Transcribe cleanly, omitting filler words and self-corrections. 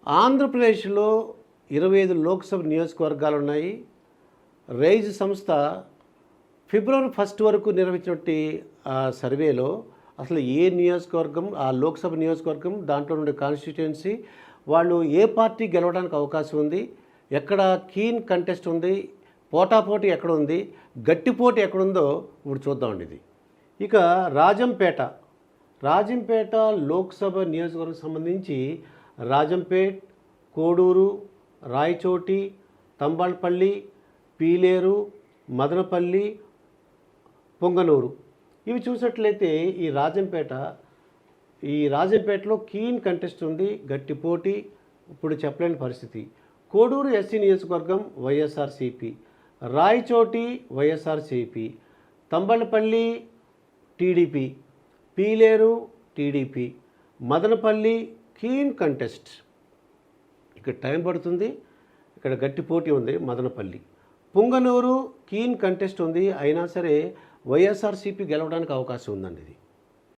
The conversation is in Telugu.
ఆంధ్రప్రదేశ్లో 25 లోక్సభ నియోజకవర్గాలు ఉన్నాయి. రైజ్ సంస్థ ఫిబ్రవరి 1 వరకు నిర్వహించినటువంటి సర్వేలో అసలు ఏ నియోజకవర్గం, ఆ లోక్సభ నియోజకవర్గం, దాంట్లో ఉండే కాన్స్టిట్యుయెన్సీ, వాళ్ళు ఏ పార్టీ గెలవడానికి అవకాశం ఉంది, ఎక్కడ కీన్ కంటెస్ట్ ఉంది, పోటాపోటీ ఎక్కడ ఉంది, గట్టిపోటీ ఎక్కడుందో ఇప్పుడు చూద్దామండి. ఇది ఇక రాజంపేట లోక్సభ నియోజకవర్గం సంబంధించి రాజంపేట్, కోడూరు, రాయచోటి, తంబాళ్పల్లి, పీలేరు, మదనపల్లి, పొంగనూరు ఇవి చూసినట్లయితే ఈ రాజంపేటలో కీన్ కంటెస్ట్ ఉంది, గట్టి పోటీ, ఇప్పుడు చెప్పలేని పరిస్థితి. కోడూరు ఎస్సీ నియోజకవర్గం YSRCP, Rayachoti YSRCP, Thamballapalle TDP, Pileru TDP, Madanapalle keen contest. ఇక్కడ టైం పడుతుంది, ఇక్కడ గట్టి పోటీ ఉంది. మదనపల్లి, పుంగనూరు కీన్ కంటెస్ట్ ఉంది, అయినా సరే వైఎస్ఆర్సీపీ గెలవడానికి అవకాశం ఉందండి. ఇది